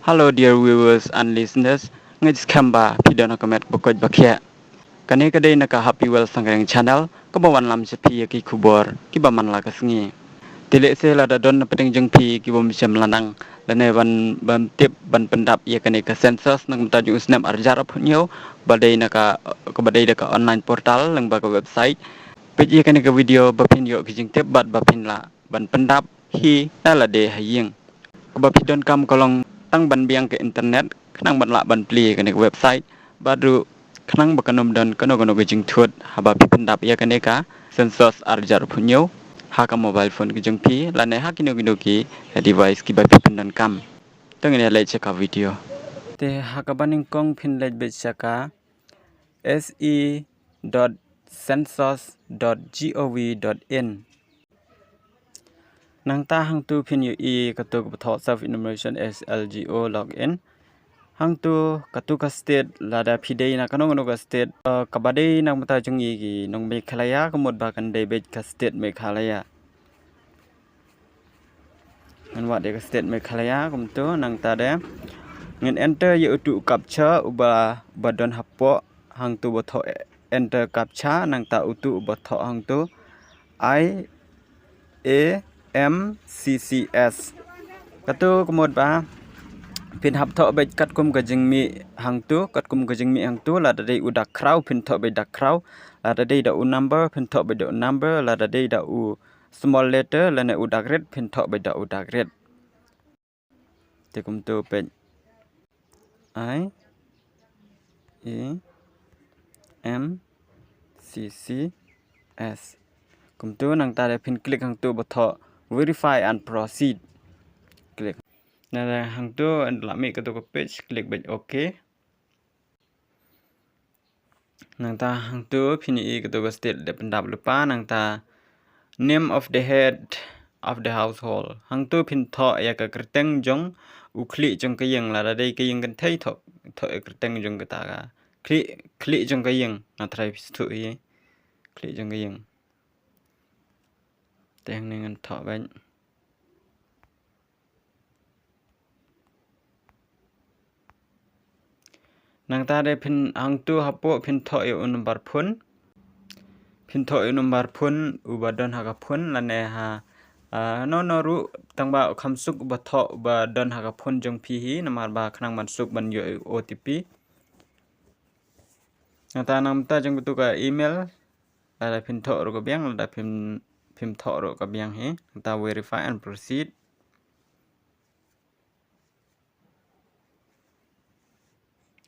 Hello dear viewers and listeners. Ngaj khamba pidana komet bokoj bakhia. Kane kadai naka Happywel Sangriang channel kabawan lam sepi ki kubor ki baman la kasngi. Tile se la da don peting jeng pi ki bom jam lanang lane ban tip ban Pyndap ya kane ka Census nang mata ju Snem arjar apnyo badai naka badai deka online portal lang ba ka website. Page ya kane ka video bapin yo ki jeng tip bat bapin la ban Pyndap hi ala de haying. Kabapidon kam kolong tang ban biang ke internet kenang ban la ban pli ke website baru kenang bakanom dan kono ke jing thut haba pi Pyndap ya kane ka Census arjar punyo ha ka mobile phone ke jing pi la ne ha kino ki device ki ba pi pendan kam tang ne lai check video te ha ka baning kong pin lai be chaka se.census.gov.in nang ta hang tu pin yu e katuk bthok self enumeration SLGO login hang tu katuk ka state lada phidei na kanong no ka state kabadei nang mata jungi gi nong me khalaya kamot ba kan dei be ka state me khalaya an wa de ka state me khalaya kum tu nang ta de ngin enter yu tu captcha uba badon hapo hang tu bthok enter captcha nang ta utu bthok hang tu MCCS katu kemud ba pin hap thok be kat kum ka jingmi hang tu kat kum ka jingmi hang tu la dei udak kraw pin thok be dak kraw la dei da u number pin thok be da number la dei da u small letter la ne udak red pin thok be da udak red te kum tu pe IMCCS kum tu nang ta de pin click hang tu ba thok verify and proceed click nada hang tu la mi ka tu page click bej okay nang ta hang tu phini ka tu state de Pyndap lupa nang ta name of the head of the household hang tu phin tho ya ka kerteng jong ukli jong ka yang la dei ka yang kan thai tho kerteng jong ka ta ka kli jong ka yang na trai tu ye kli jong ka yang teng ning tho ben nang ta de phin hang tu hapo phin tho e number phun phin tho e number phun ubadon ha ka phun la ne ha no ru tang ba khamsuk ba tho ba don ha ka phun jong phi hi namar ba khnang man suk ban yo OTP nang ta nam ta jong tu ka email la phin tho ro ka biang la phim tho ro ka biang he ta verify and proceed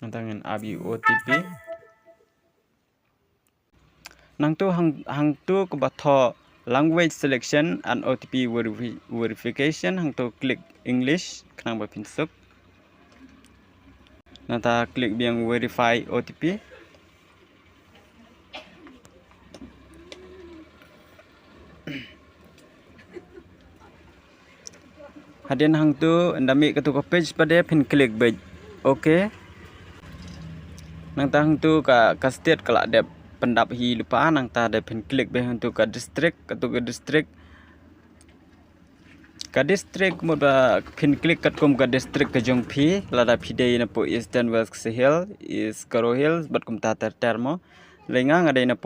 nang abi OTP nang tu hang tu ko ba tho language selection and OTP verification hang tu click English khnang ba phin suk nang ta click biang verify OTP hadin hang tu ndami ka tu ka page pade phin click bej okay nang ta hang tu ka state kala de Pyndap hi lupa nang ta de phin click be hang tu ka district ka tu ka district mo ba phin click kat kum ka district ka jong phi lada phidei na po Eastern West Khasi Hill is Karo Hills bat kum ta ter mo lenga ngadai na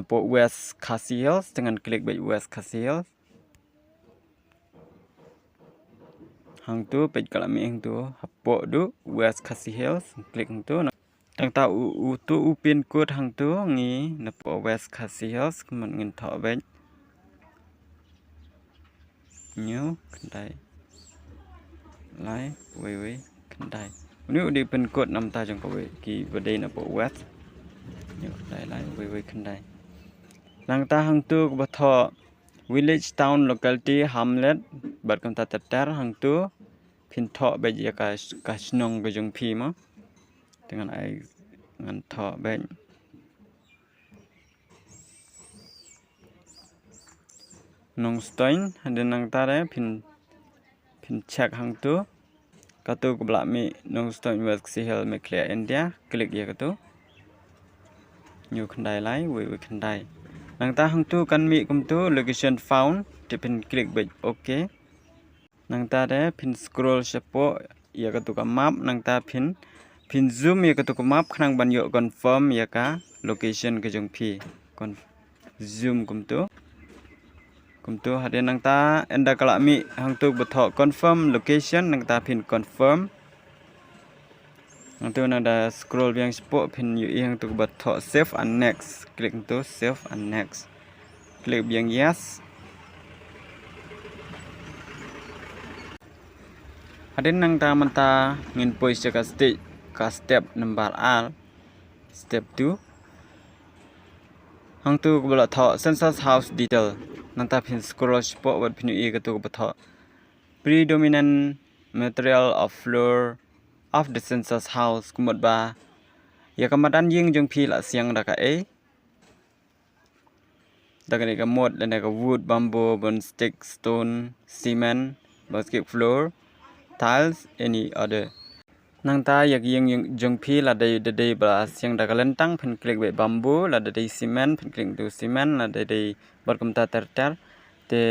po West Khasi Hills dengan klik be West Khasi Hills hang tu page kala mi hang tu hapo du West Khasi Hills klik hang tu tang ta u tu pin code hang tu ngi na po West Khasi Hills man ngin tho be new kandai lai we kandai nu di pin code nam ta jong ko we ki bade na po West new kandai lai we kandai nang ta hang tu ba tho village town locality hamlet bat kam ta ter hang tu phin tho be ya ka snong be jong phi mo dengan ai ngan tho be nong stoin hande nang ta re phin check hang tu ka tu ko bla mi nong stoin West Khasi Hill me clear India click ya ka tu new khandai lai we khandai nang ta hang tu kan mi kum tu location found te pin click be okay nang ta de pin scroll chapo ia ketuk map nang ta pin zoom ia ketuk map khnang ban yo confirm ia ka location ke jong phi kon zoom kumtu hade nang ta enda kala mi hang tu bethok confirm location nang ta pin confirm nang tu nang da scroll yang spot pin yu hang tu bethok save and next klik tu save and next klik yang yes hade nang ta manta ngin pois ka stage ka step number al step 2 hang tu bala tho census house detail nang ta pin scroll spot wat pin yu ka tu bethok predominant material of floor of the census house kumot ba ya kamadan ying jong phi la siang da ka e da ka ni ka mod la ka wood bamboo bone stick stone cement basket floor tiles any other nang ta yak ying jong phi la dai ba siang da ka lentang phin klik be bamboo la dai cement phin klik tu cement la dai bot kum ta ter te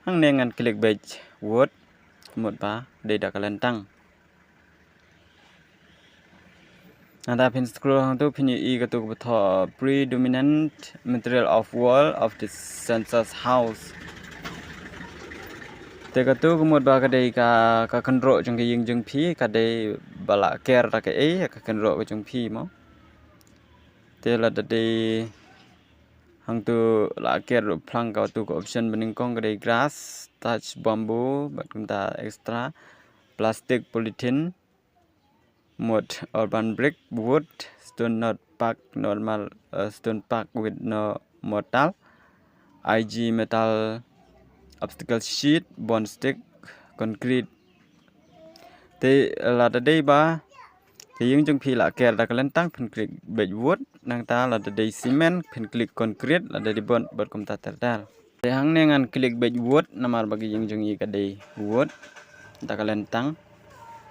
hang nengan klik be wood kumot ba dai da ka lentang nada pin scroll hang tu pin I ka tu betho predominant material of wall of the census house te ka tu kumot ba ka dei ka kanro jong ke ying jong phi ka dei bala ker ta ke e ka kanro ka jong phi mo te la dei hang tu la ker ru phlang ka tu ko option bening kong ka dei grass touch bamboo bat kum ta extra plastic polythene mud urban brick wood stone not pack normal stone pack with no mortar IG metal obstacle sheet bond stick concrete te la da dei ba te yung jong phi la ker da kalen tang phin klik bej wood nang ta la da dei cement phin klik concrete la da di bond bot kom ta ter dal te hang ne ngan klik bej wood namar bagi yung jong I ka dei wood da kalen tang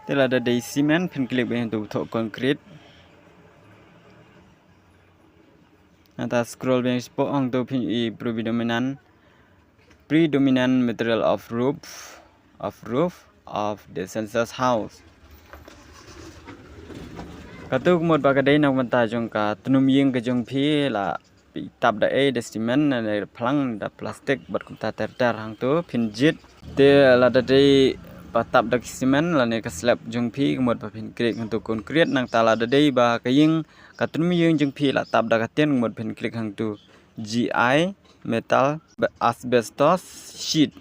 te la da dei cement phin klik be tu tho concrete nata scroll be spot hang tu phin I predominant material of roof of the census house katuk mod ba ka dei nang manta jong ka tunum ying ka jong phi la tab da e de cement na phlang da plastic bat kum ta ter hang tu phin jit te la da dei patap dak cement la ne ka slab jong phi mod pa phin klik hang tu concrete nang ta la da dei ba ka ying ka tunum ying jong phi la tab da ka ten mod phin klik hang tu GI metal asbestos sheet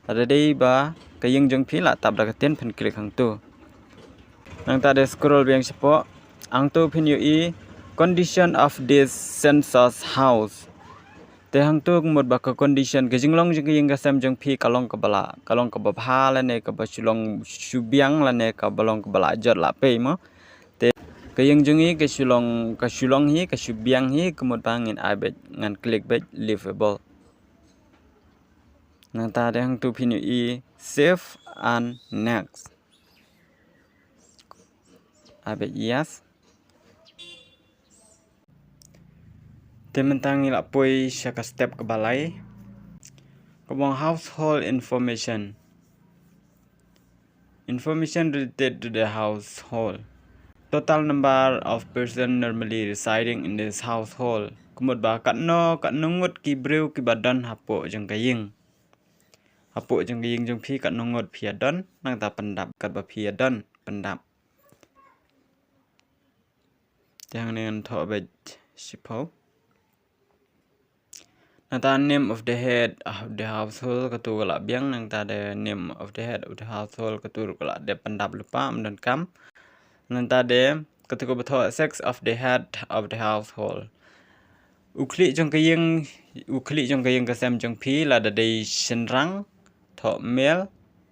ada dei ba ka ying jong phi la tab da ka ten phin klik hang tu nang ta de scroll beng sepo ang tu phin yu I condition of this census house te hang tu mod ba ka condition ke jinglong jing ying ka sam jong phi kalong ka ba pha la ne ka ba chulong subyang la ne ka balong ka bala jot la pe mo te ka ying jong I ka shulong hi ka subyang hi ka mod ba ngin ai bet ngan click bet livable nang ta de hang tu phin yu I save and next abet yes tementang ila poi shaka step ke balai kobong household information related to the household total number of person normally residing in this household kumot ba katno ngut ki breu ki badan hapo jong kaying jong phi katno ngut phi adon nang ta pendap kat ba phi adon pendap yang nen tho bet sipo nang ta name of the head of the household katu la biang nang ta the name of the head of the household katu la de pendap lupa mdan kam nang ta de katu ko betho sex of the head of the household ukli jong kayeng ka sam jong phi la da dei shenrang tho male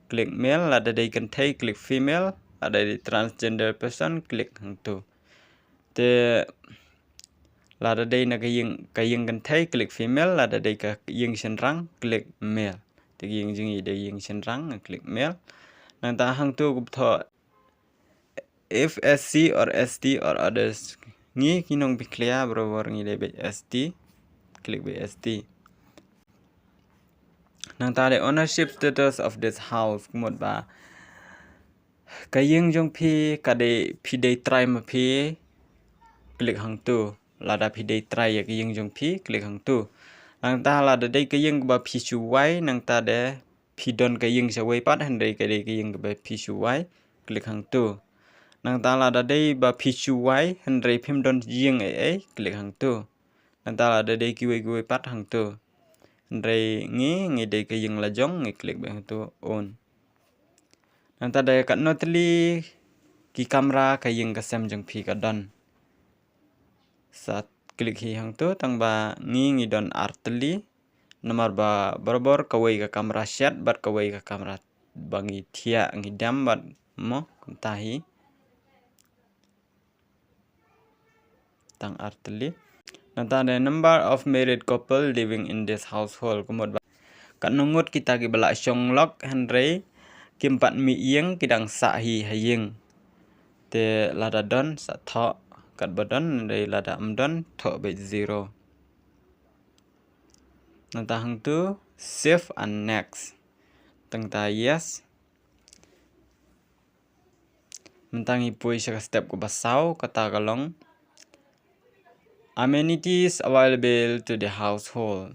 click male la da dei kan thai click female la da dei transgender person click hang tu te la da dei na kayeng kan thai click female la da dei ka yeng shenrang click male te yeng jing I dei yeng shenrang click male nang ta hang tu tho if SC or ST or others ngi kinong bi clear bro ngi de be ST click be ST nang ta de ownership status of this house kumot ba cái Ïing trong phi cả để phi đây try mà phi click hàng tu là đã phi đây try cái Ïing trong phi click hàng tu nang ta là đây cái Ïing ba phi chu quái nang ta để phi don cái Ïing sẽ quay bắt hành đây cái Ïing ba phi chu quái click hàng tu nang ta là đây ba phi chu quái hành đây phim don Ïing ấy click hàng tu nang ta là đây cái quay bắt hàng tu đây nghe đây cái Ïing là giống nghe click hàng tu on nang ta đây kat notli ki kamera cái Ïing cái xem trong phi cái don saat klik hi hang tu tang ba ngi don artli nomor ba barbar kawai ka kamera shot bat kawai ka kamera bangi thia ngi dam bat mo tahi tang artli nanta the number of married couple living in this household kumot ba kan nungut kita ki bala songlok hanrei kimpat mi Ïing kidang sa hi haying te lada don sa tho kat badan dari lada amdan tho be 0 nanta hang tu save and next tang ta yes mentang ipui sa step ko basaw kata kalong amenities available to the household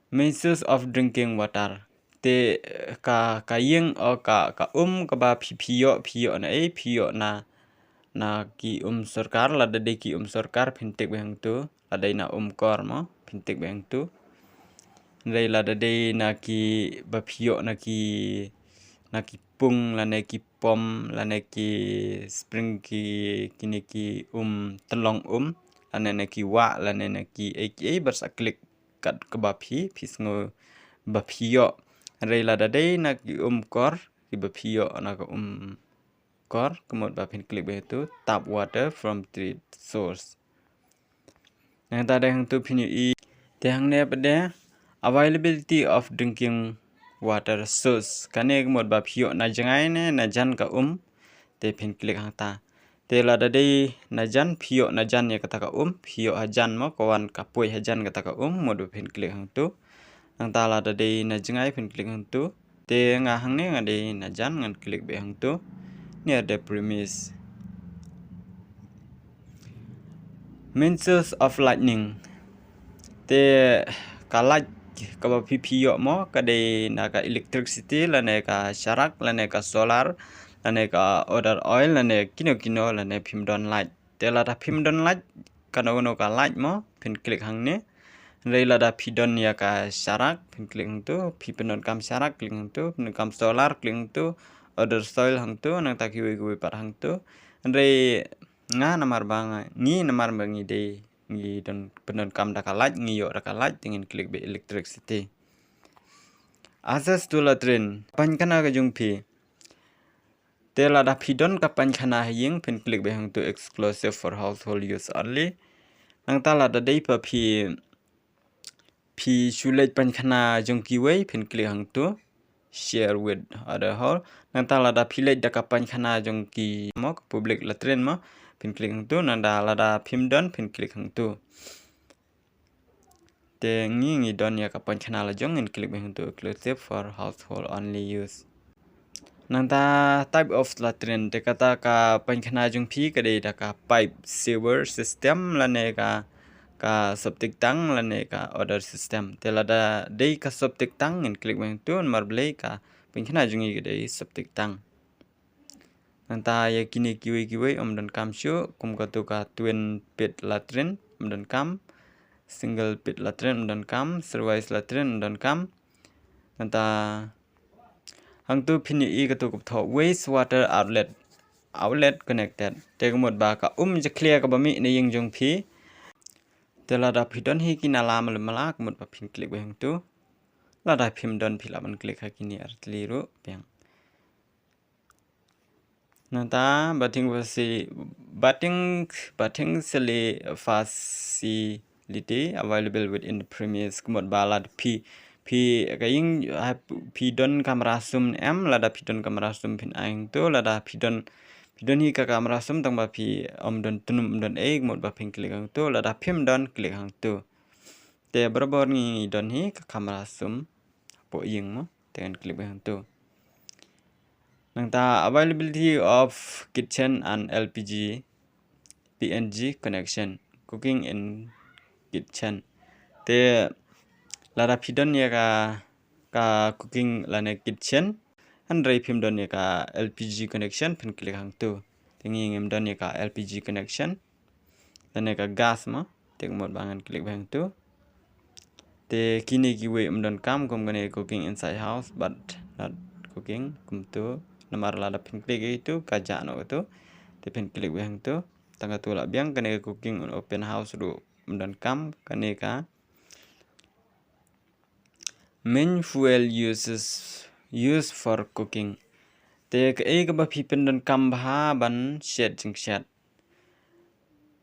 means of drinking water te ka Ïing o ka ka ba phio na ki sarkar la de ki sarkar phintek bang tu la dai na kor mo phintek bang tu dai la de na ki ba phio na ki pung la ne ki pom la ne ki spring ki kini ki telong la ne ki wa la ne ki aka bersaklik kat ke ba phi sngo ba phio dai la de na ki kor ki ba phio na ka kor kemud ba phin klik itu tap water from three source yang tadi hang tu phin I te hang ne pada availability of drinking water source kane kemud ba phio na jangai ne na jan ka te phin klik hang ta te la dai na jan phio na jan ya kata ka phio hajan mo kawan ka poi hajan kata ka mod phin klik hang tu hang ta la dai na jangai phin klik hang tu te nga hang ne nga dai na jan ngan klik be hang tu near the premise. Means of lightning. Te kalat kaba pipio mo kade na ka electricity lane ka sharak lane ka solar lane ka other oil lane kino lane pimdon light. Te lada pimdon light kano ka light mo pin klik hang ne. Rei lada pidon ya ka sharak pin klik hang tu pipendon kam sharak klik hang tu pin kam solar klik hang tu other soil hang tu nang ta kiwi par hang tu andre nga namar banga ni namar bangi de ngi don penon kam da kalat ngi yo da kalat tingin klik be electricity access to latrin pan kana ga jung phi te la da pidon ka pan khana Ïing pin klik be hang tu exclusive for household use only nang ta la da dei pa phi shulet pan khana jung kiwi pin klik hang tu share with other hall nanta lada philai da kapan khana jong ki mo public latren mo pin klik hang tu nanda lada phimdon pin klik hang tu te ngi don ya kapan khana la jong in klik hang tu exclusive for household only use nanta type of latren te kata ka pan khana jong phi ka de da ka pipe sewer system la ne ka septic tank lane ka order system telada dei ka septic tank in klik bang tu marble ka pinkhana jungi dei septic tank nanta ya kini kiwi dan kam shu kum ka tu ka twin pit latrin dan kam single pit latrin dan kam service latrin dan kam nanta hang tu phini I ka tu ku tho waste water outlet connected te mod ba ka je clear ka ba mi ne Ïing jong phi telada pidon hi kinala malak mut pa phin klik bang tu lada phim don phila man klik ha kini artli ru peng nata bating sele facility available within the premise kumot balad phi pidon kamera sum em lada pidon kamera sum phin aing tu lada pidon hi ka kamera sum tang ba phi don tunum don e mod ba phin klik hang tu lada phim don klik hang tu te barbor ni don hi ka kamera sum po Ïing mo ten klik hang tu Nangta availability of kitchen and LPG PNG connection cooking in kitchen. Te lara pidon ya ka cooking lane kitchen and ray pim don ya ka LPG connection pin klik hang tu. Tingi ngem don ya ka LPG connection. Lane ka gas ma tek mod bangan klik hang tu. Te kini kiwe don kam kom gane cooking inside house but not cooking kum tu namar lada pin klik itu kaja no tu. Te pin klik hang tu. Tangga tu la biang kane cooking on open house ru don kam kane ka main fuel used for cooking. Te ke ba pipen don kam bah ban shed jing shed.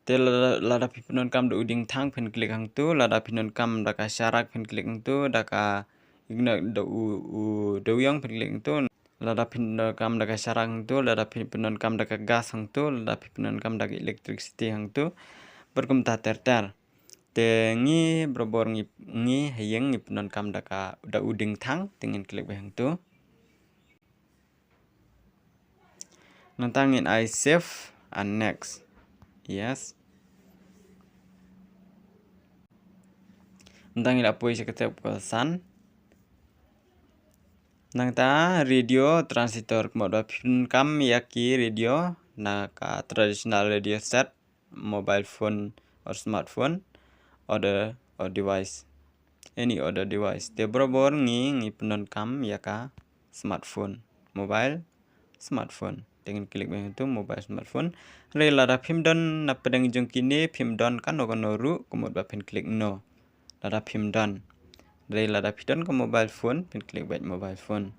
Te lada pipen don kam do uding thang pen klik hang tu lada pipen don kam da ka syarak pen klik hang tu da ka igna do yang pen klik hang tu lada pipen don kam da ka syarak hang tu lada pipen don kam da ka gas hang tu lada pipen don kam da ka electricity hang tu berkum ta ter. Te ngi brobor ngi hayeng ngi penon kam da uding thang tingin klik behang tu. Nantangin I save and next. Yes. Nantangin apoi seketep san. Nangta radio transistor kmoda pin kam yaki radio na ka traditional radio set mobile phone or smartphone or device. Any other device. Te berobor ngi penon kam ya ka smartphone, mobile, smartphone. Dengan klik bang itu mobile smartphone. Rela da pim don na pedang jong kini pim don kan noru komod ba pin klik no. Lada pim don. Rela da pidon ke mobile phone pin klik baik mobile phone.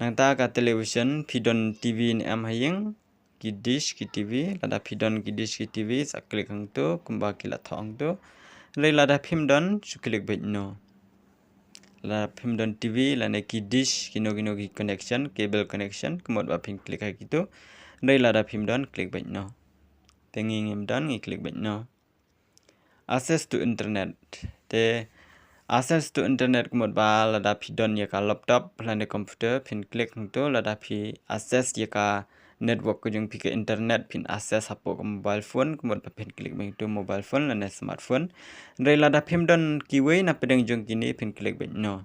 Nang ta ka television pidon TV ni am hayeng ki dish ki TV lada pidon ki dish ki TV sa klik hang tu kumba kila thong tu. Rela da pim don su klik baik no. La pim don TV la ne ki dish kino ki connection cable connection kemod ba pin klik hai gitu. Rela da pim don klik baik no. Tengi ngem don ngi klik baik no. Access to internet. Te access to internet kemod ba la da pidon ya ka laptop la ne computer pin klik hang tu la da pi access ya ka network ko jong pi ke internet pin access hapo ke mobile phone kemod pa pin klik bang tu mobile phone la ne smartphone rela da pim don kiwe na pedang jong kini pin klik bang no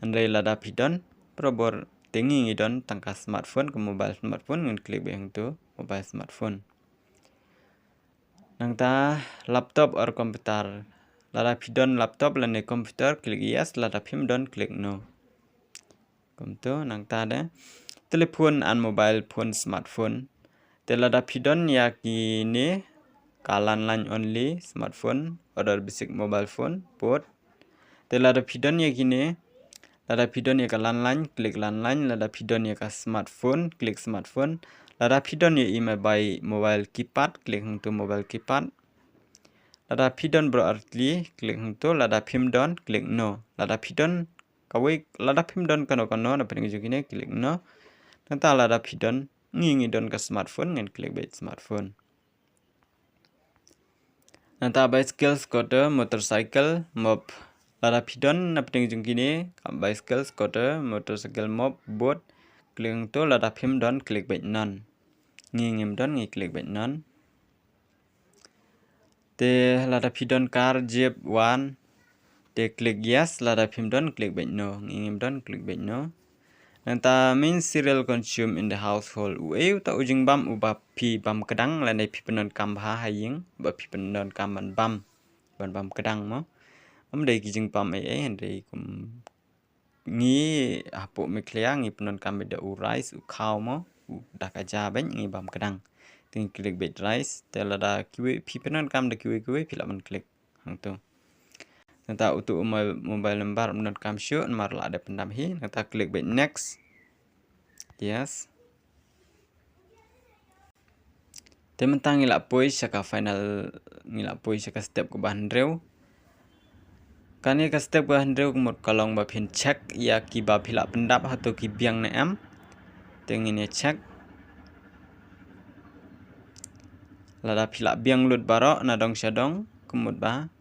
rela da pidon probor tengi ngi don tangka smartphone ke mobile smartphone ngan klik bang tu mobile smartphone nangta laptop or komputer lada pidon laptop la ne komputer klik yes lada pim don klik no kom tu nangta de telepon and mobile phone smartphone. Telada pidon ya kini kalan line only smartphone or basic mobile phone port. Telada pidon ya kini lada pidon ya kalan line klik landline lada pidon ya ka smartphone klik smartphone. Lada pidon ya email by mobile keypad klik hang tu mobile keypad. Lada pidon berarti klik hang tu lada pimdon klik no. Lada pidon kawe lada pimdon kano na pening jukine klik no. Nanti lada pidon ngi don ke smartphone ngan klik baik smartphone. Nanti bicycle, scooter, motorcycle, mop. Lada pidon na pening jung kini bicycle, scooter, motorcycle, mop, boat. Klik tu lada pim don klik baik non. Ngim don ngi klik baik non. Te lada pidon car, jeep, one. Te klik yes lada pim don klik baik no. Ngim don klik baik no. Nanta main cereal consumed in the household. Ueu ta ujing bam uba pi bam kedang lanai pi penon kam ha haying ba pi penon kam ban bam kedang mo. Dei kijing bam dei kum ngi apo meklea ngi penon kam da u rice u cow mo u dak aja ben ngi bam kedang. Ting klik bet rice telada kiwe pi penon kam da kiwe pila man klik hang tu. Nanta untuk mobile number menurut kam show nomor la ada pendam hi nanta klik baik next yes tementang ngilak poi saka final ngilak poi saka step ke bahan rew kani ka step bahan rew kemot kalong ba pin check ya ki ba phila pendap atau ki biang na am tengin ya check lada phila biang lut barok na dong syadong kemot ba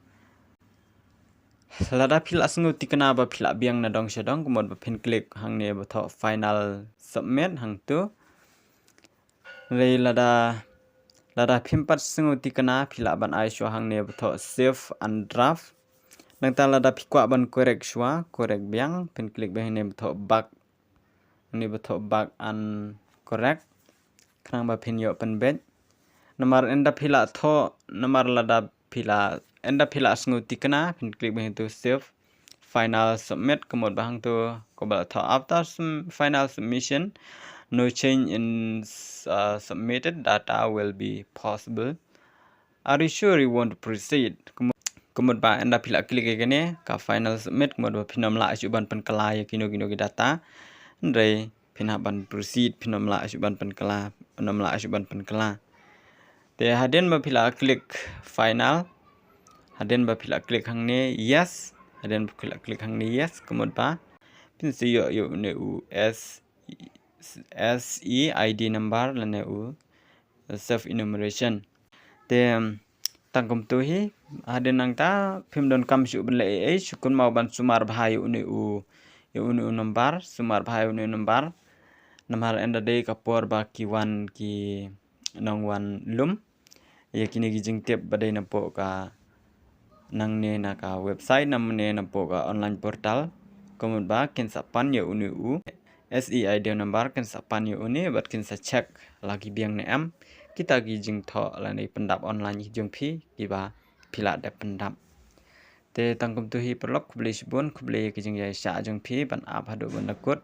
lada phila sngu tikna ba phila biang na dong shadong kumot ba pin click hang ne ba tho final submit hang tu rei lada phimpat sngu tikna phila ban ai shwa hang ne ba tho save and draft nang ta lada phikwa ban correct shwa correct biang pin click ba ne ba tho bug ne ba tho bug and correct khang ba pin yo pen bet namar enda phila tho namar lada phila enda phila sngu tikna pin click ba tu save final submit kumot bahang tu ko ba tho after final submission no change in submitted data will be possible. Are you sure you want to proceed? Kumot ba enda phila click gane ka final submit kumot ba phinom la ajuban pen kala ya kino ki data ndrei phina ban proceed phinom la ajuban pen kala nom la ajuban pen kala te haden ba phila click final haden ba phila click hang ne yes haden ba phila click hang ne yes kumot ba pin si yo ne u SE ID number lane u self enumeration te tangkum tu hi haden nang ta phim don kam su ben le e sukun mau ban sumar bhai u ne u number sumar bhai u ne number namar enda de kapor ba ki wan ki nong wan lum ye kini gi jing tep badai na po ka nang ne na ka website nam ne na po ka online portal komut ba kin sa pan ye u ne u SE ID number kin sa pan ye u ne bat kin sa check lagi biang ne am kita gi jing tho la nei Pyndap online jing phi ki ba phila de Pyndap te tangkum tu hi prolog khubli sibun khubli ki jing ya sha jing phi ban ap hadu ban nakut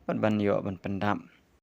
ban yo ban Pyndap